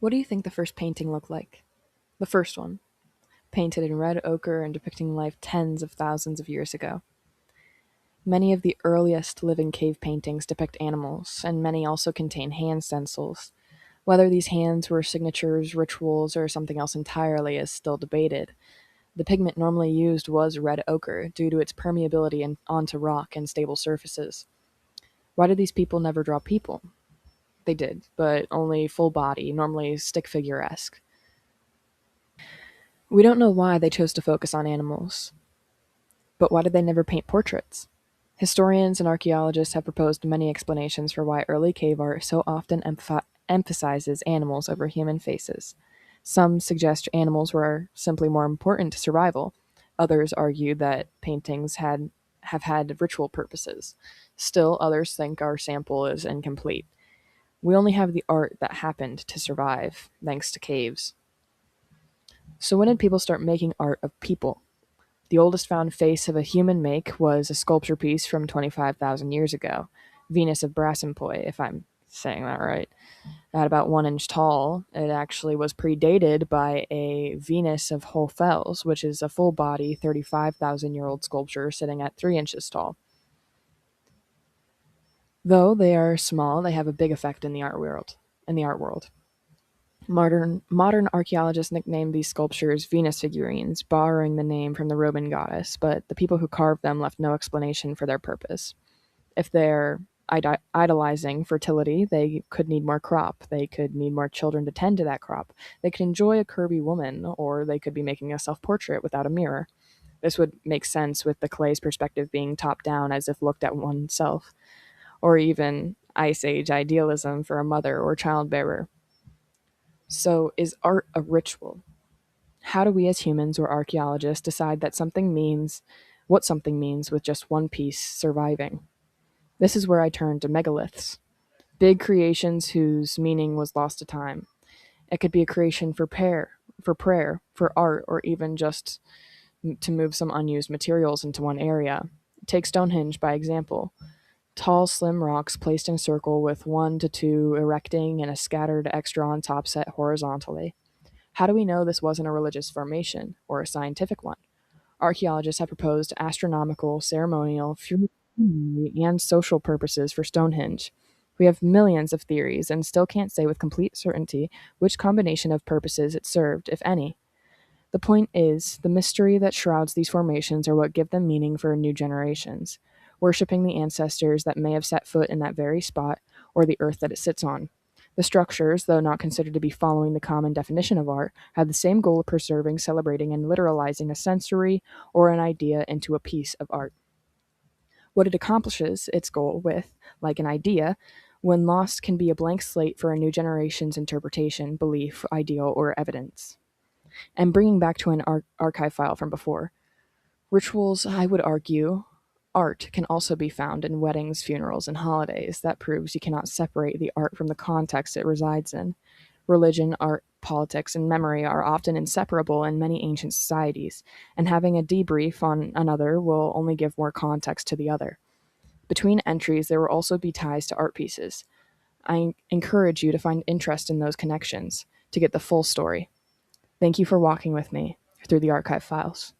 What do you think the first painting looked like? The first one, painted in red ochre and depicting life tens of thousands of years ago. Many of the earliest living cave paintings depict animals, and many also contain hand stencils. Whether these hands were signatures, rituals, or something else entirely is still debated. The pigment normally used was red ochre due to its permeability onto rock and stable surfaces. Why did these people never draw people? They did, but only full body, normally stick figure esque. We don't know why they chose to focus on animals, but why did they never paint portraits? Historians and archaeologists have proposed many explanations for why early cave art so often emphasizes animals over human faces. Some suggest animals were simply more important to survival. Others argue that paintings have had ritual purposes. Still, others think our sample is incomplete. We only have the art that happened to survive, thanks to caves. So, when did people start making art of people? The oldest found face of a human make was a sculpture piece from 25,000 years ago, Venus of Brassempouy, if I'm saying that right. At about 1 inch tall, it actually was predated by a Venus of Holfels, which is a full body 35,000-year-old sculpture sitting at 3 inches tall. Though they are small, they have a big effect in the art world. In the art world, modern archaeologists nicknamed these sculptures Venus figurines, borrowing the name from the Roman goddess, but the people who carved them left no explanation for their purpose. If they're idolizing fertility, they could need more crop. They could need more children to tend to that crop. They could enjoy a curvy woman, or they could be making a self portrait without a mirror. This would make sense with the clay's perspective being top down as if looked at oneself, or even Ice Age idealism for a mother or childbearer. So, is art a ritual? How do we as humans or archaeologists decide that something means what something means with just one piece surviving? This is where I turn to megaliths, big creations whose meaning was lost to time. It could be a creation for prayer, for art, or even just to move some unused materials into one area. Take Stonehenge by example. Tall, slim rocks placed in a circle with one to two erecting and a scattered extra on top set horizontally. How do we know this wasn't a religious formation or a scientific one? Archaeologists have proposed astronomical, ceremonial, funerary, and social purposes for Stonehenge. We have millions of theories and still can't say with complete certainty which combination of purposes it served, if any. The point is, the mystery that shrouds these formations are what give them meaning for new generations, worshipping the ancestors that may have set foot in that very spot or the earth that it sits on. The structures, though not considered to be following the common definition of art, have the same goal of preserving, celebrating, and literalizing a sensory or an idea into a piece of art. What it accomplishes its goal with, like an idea, when lost, can be a blank slate for a new generation's interpretation, belief, ideal, or evidence. And bringing back to an archive file from before, rituals, I would argue, art can also be found in weddings, funerals, and holidays. That proves you cannot separate the art from the context it resides in. Religion, art, politics, and memory are often inseparable in many ancient societies, and having a debrief on another will only give more context to the other. Between entries, there will also be ties to art pieces. I encourage you to find interest in those connections to get the full story. Thank you for walking with me through the archive files.